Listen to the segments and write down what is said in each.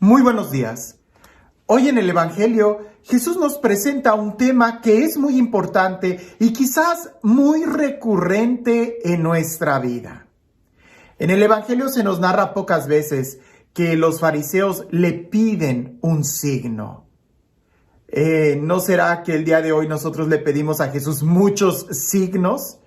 Muy buenos días. Hoy en el Evangelio, Jesús nos presenta un tema que es muy importante y quizás muy recurrente en nuestra vida. En el Evangelio se nos narra pocas veces que los fariseos le piden un signo. ¿No será que el día de hoy nosotros le pedimos a Jesús muchos signos?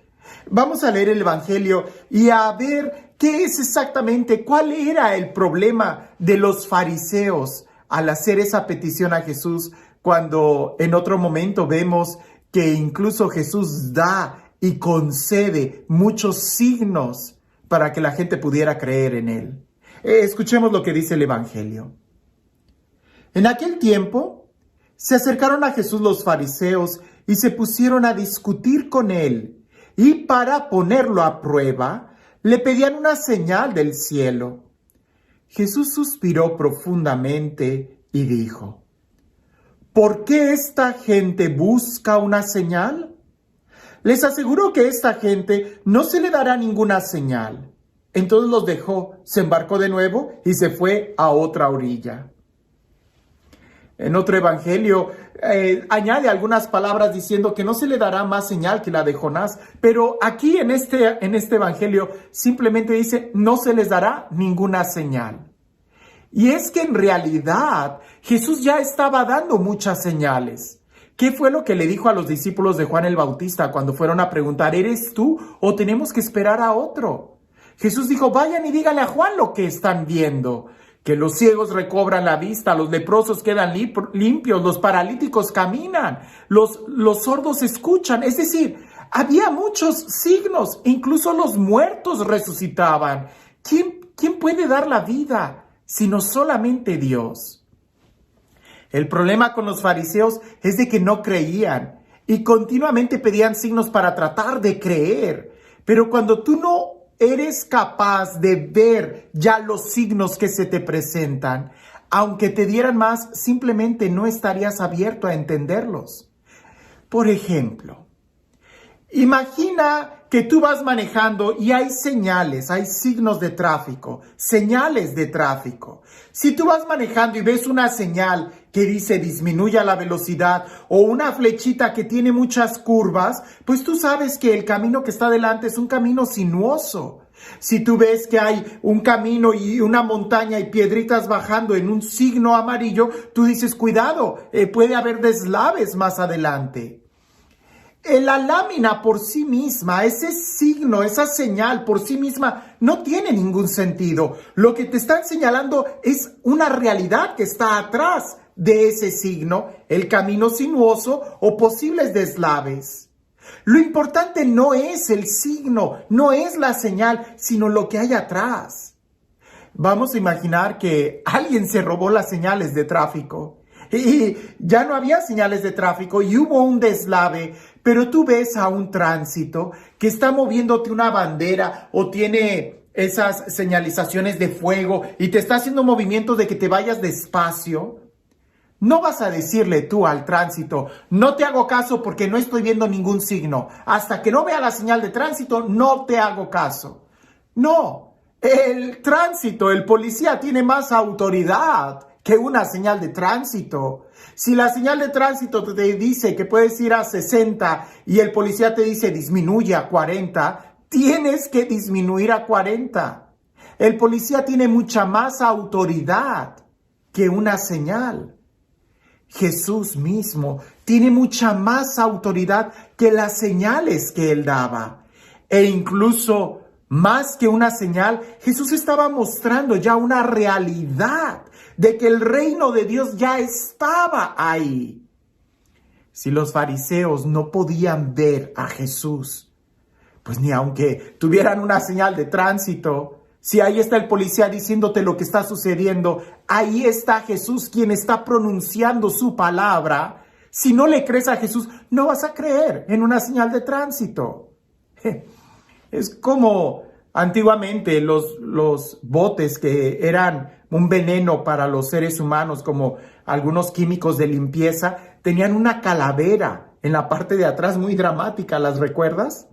Vamos a leer el Evangelio y a ver qué es exactamente, cuál era el problema de los fariseos al hacer esa petición a Jesús, cuando en otro momento vemos que incluso Jesús da y concede muchos signos para que la gente pudiera creer en él. Escuchemos lo que dice el Evangelio. En aquel tiempo se acercaron a Jesús los fariseos y se pusieron a discutir con él. Y para ponerlo a prueba, le pedían una señal del cielo. Jesús suspiró profundamente y dijo: ¿Por qué esta gente busca una señal? Les aseguro que a esta gente no se le dará ninguna señal. Entonces los dejó, se embarcó de nuevo y se fue a otra orilla. En otro evangelio añade algunas palabras diciendo que no se le dará más señal que la de Jonás, pero aquí en este evangelio simplemente dice no se les dará ninguna señal. Y es que en realidad Jesús ya estaba dando muchas señales. ¿Qué fue lo que le dijo a los discípulos de Juan el Bautista cuando fueron a preguntar, ¿eres tú o tenemos que esperar a otro? Jesús dijo, vayan y díganle a Juan lo que están viendo. Que los ciegos recobran la vista, los leprosos quedan limpios, los paralíticos caminan, los sordos escuchan. Es decir, había muchos signos, incluso los muertos resucitaban. ¿Quién puede dar la vida sino solamente Dios? El problema con los fariseos es de que no creían y continuamente pedían signos para tratar de creer. Pero cuando tú no eres capaz de ver ya los signos que se te presentan, aunque te dieran más, simplemente no estarías abierto a entenderlos. Por ejemplo, imagina que tú vas manejando y hay señales, hay signos de tráfico, señales de tráfico. Si tú vas manejando y ves una señal que dice disminuya la velocidad o una flechita que tiene muchas curvas, pues tú sabes que el camino que está delante es un camino sinuoso. Si tú ves que hay un camino y una montaña y piedritas bajando en un signo amarillo, tú dices, cuidado, puede haber deslaves más adelante. La lámina por sí misma, ese signo, esa señal por sí misma, no tiene ningún sentido. Lo que te están señalando es una realidad que está atrás de ese signo, el camino sinuoso o posibles deslaves. Lo importante no es el signo, no es la señal, sino lo que hay atrás. Vamos a imaginar que alguien se robó las señales de tráfico. Y ya no había señales de tráfico y hubo un deslave, pero tú ves a un tránsito que está moviéndote una bandera o tiene esas señalizaciones de fuego y te está haciendo movimientos de que te vayas despacio. No vas a decirle tú al tránsito, no te hago caso porque no estoy viendo ningún signo. Hasta que no vea la señal de tránsito, no te hago caso. No, el tránsito, el policía tiene más autoridad que una señal de tránsito. Si la señal de tránsito te dice que puedes ir a 60 y el policía te dice disminuye a 40, tienes que disminuir a 40. El policía tiene mucha más autoridad que una señal. Jesús mismo tiene mucha más autoridad que las señales que él daba. E incluso más que una señal, Jesús estaba mostrando ya una realidad de que el reino de Dios ya estaba ahí. Si los fariseos no podían ver a Jesús, pues ni aunque tuvieran una señal de tránsito, si ahí está el policía diciéndote lo que está sucediendo, ahí está Jesús quien está pronunciando su palabra. Si no le crees a Jesús, no vas a creer en una señal de tránsito. Es como antiguamente los botes que eran un veneno para los seres humanos, como algunos químicos de limpieza, tenían una calavera en la parte de atrás muy dramática, ¿las recuerdas?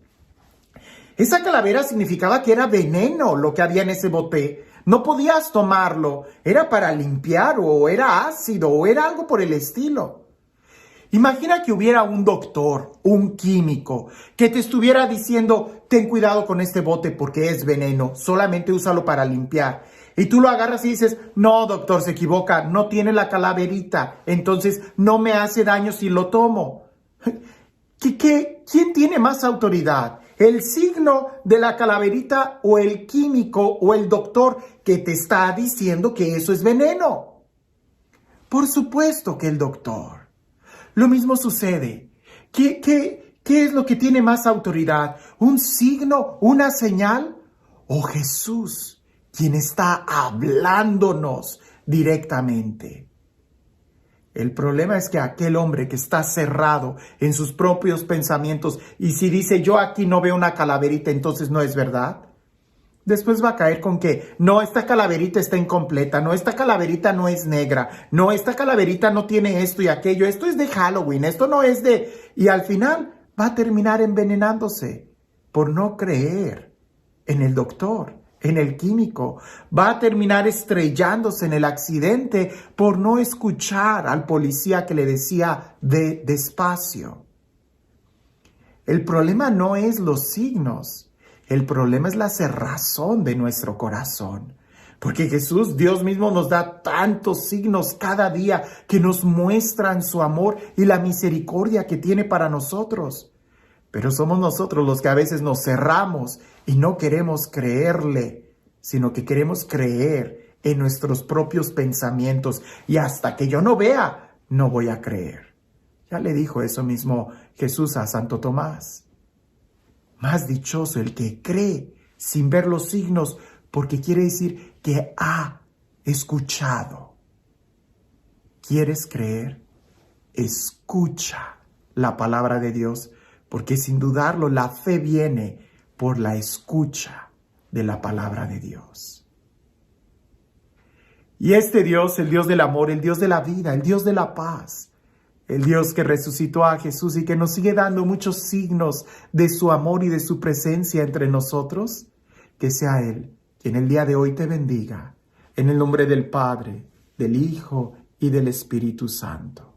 Esa calavera significaba que era veneno lo que había en ese bote, No podías tomarlo. Era para limpiar o era ácido o era algo por el estilo. Imagina que hubiera un doctor, un químico, que te estuviera diciendo, ten cuidado con este bote porque es veneno, solamente úsalo para limpiar. Y tú lo agarras y dices, no, doctor, se equivoca, no tiene la calaverita, entonces no me hace daño si lo tomo. ¿Quién tiene más autoridad? ¿El signo de la calaverita o el químico o el doctor que te está diciendo que eso es veneno? Por supuesto que el doctor. Lo mismo sucede. ¿Qué es lo que tiene más autoridad? ¿Un signo, una señal? ¿O Jesús, quien está hablándonos directamente? El problema es que aquel hombre que está cerrado en sus propios pensamientos y si dice yo aquí no veo una calaverita, entonces no es verdad. Después va a caer con que, no, esta calaverita está incompleta, no, esta calaverita no es negra, no, esta calaverita no tiene esto y aquello, esto es de Halloween, esto no es de... Y al final va a terminar envenenándose por no creer en el doctor, en el químico. Va a terminar estrellándose en el accidente por no escuchar al policía que le decía ve despacio. El problema no es los signos. El problema es la cerrazón de nuestro corazón. Porque Jesús, Dios mismo, nos da tantos signos cada día que nos muestran su amor y la misericordia que tiene para nosotros. Pero somos nosotros los que a veces nos cerramos y no queremos creerle, sino que queremos creer en nuestros propios pensamientos. Y hasta que yo no vea, no voy a creer. Ya le dijo eso mismo Jesús a Santo Tomás. Más dichoso el que cree sin ver los signos, porque quiere decir que ha escuchado. ¿Quieres creer? Escucha la palabra de Dios, porque sin dudarlo la fe viene por la escucha de la palabra de Dios. Y este Dios, el Dios del amor, el Dios de la vida, el Dios de la paz, el Dios que resucitó a Jesús y que nos sigue dando muchos signos de su amor y de su presencia entre nosotros, que sea Él quien el día de hoy te bendiga, en el nombre del Padre, del Hijo y del Espíritu Santo.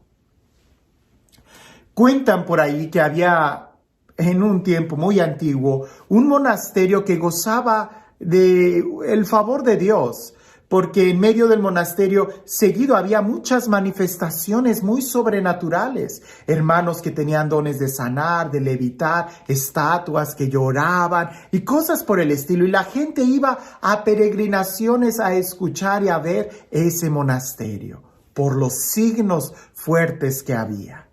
Cuentan por ahí que había en un tiempo muy antiguo un monasterio que gozaba del favor de Dios, porque en medio del monasterio seguido había muchas manifestaciones muy sobrenaturales. Hermanos que tenían dones de sanar, de levitar, estatuas que lloraban y cosas por el estilo. Y la gente iba a peregrinaciones a escuchar y a ver ese monasterio por los signos fuertes que había.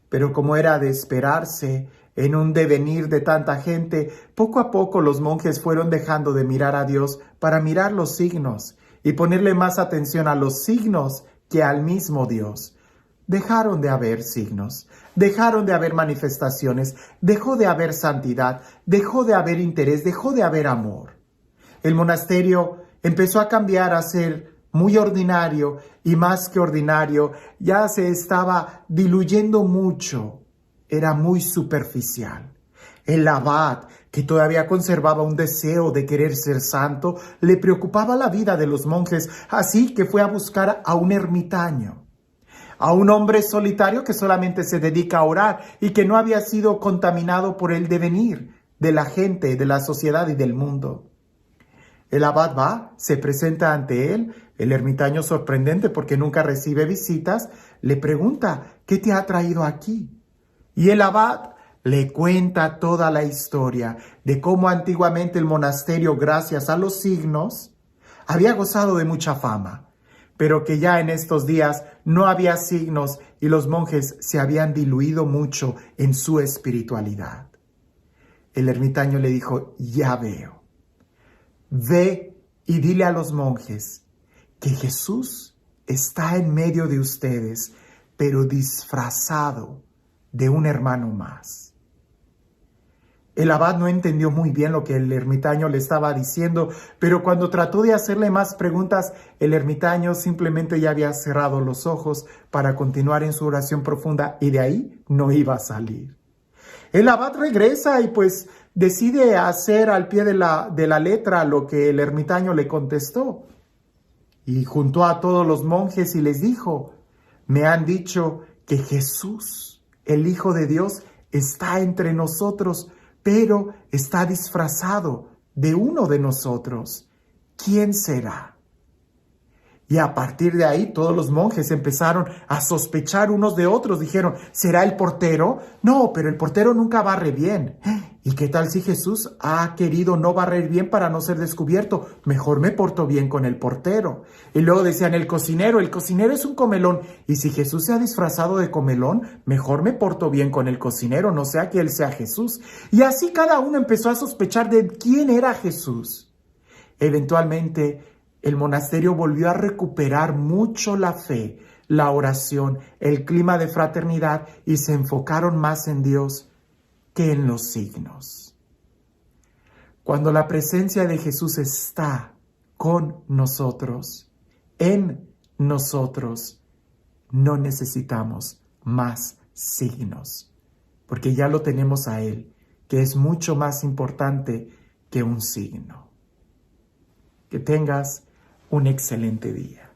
Pero como era de esperarse, en un devenir de tanta gente, poco a poco los monjes fueron dejando de mirar a Dios para mirar los signos y ponerle más atención a los signos que al mismo Dios. Dejaron de haber signos, dejaron de haber manifestaciones, dejó de haber santidad, dejó de haber interés, dejó de haber amor. El monasterio empezó a cambiar a ser muy ordinario y más que ordinario, ya se estaba diluyendo mucho, era muy superficial. El abad, que todavía conservaba un deseo de querer ser santo, le preocupaba la vida de los monjes, así que fue a buscar a un ermitaño, a un hombre solitario que solamente se dedica a orar y que no había sido contaminado por el devenir de la gente, de la sociedad y del mundo. El abad va, se presenta ante él, el ermitaño, sorprendente porque nunca recibe visitas, le pregunta, ¿qué te ha traído aquí? Y el abad le cuenta toda la historia de cómo antiguamente el monasterio, gracias a los signos, había gozado de mucha fama, pero que ya en estos días no había signos y los monjes se habían diluido mucho en su espiritualidad. El ermitaño le dijo, ya veo, ve y dile a los monjes que Jesús está en medio de ustedes, pero disfrazado de un hermano más. El abad no entendió muy bien lo que el ermitaño le estaba diciendo, pero cuando trató de hacerle más preguntas, el ermitaño simplemente ya había cerrado los ojos para continuar en su oración profunda y de ahí no iba a salir. El abad regresa y pues decide hacer al pie de la letra lo que el ermitaño le contestó. Y juntó a todos los monjes y les dijo: me han dicho que Jesús, el Hijo de Dios, está entre nosotros, pero está disfrazado de uno de nosotros. ¿Quién será? Y a partir de ahí todos los monjes empezaron a sospechar unos de otros. Dijeron: ¿será el portero? No, pero el portero nunca barre bien. ¿Y qué tal si Jesús ha querido no barrer bien para no ser descubierto? Mejor me porto bien con el portero. Y luego decían: el cocinero es un comelón. Y si Jesús se ha disfrazado de comelón, mejor me porto bien con el cocinero, no sea que él sea Jesús. Y así cada uno empezó a sospechar de quién era Jesús. Eventualmente, el monasterio volvió a recuperar mucho la fe, la oración, el clima de fraternidad, y se enfocaron más en Dios que en los signos. Cuando la presencia de Jesús está con nosotros, en nosotros, no necesitamos más signos, porque ya lo tenemos a Él, que es mucho más importante que un signo. Que tengas un excelente día.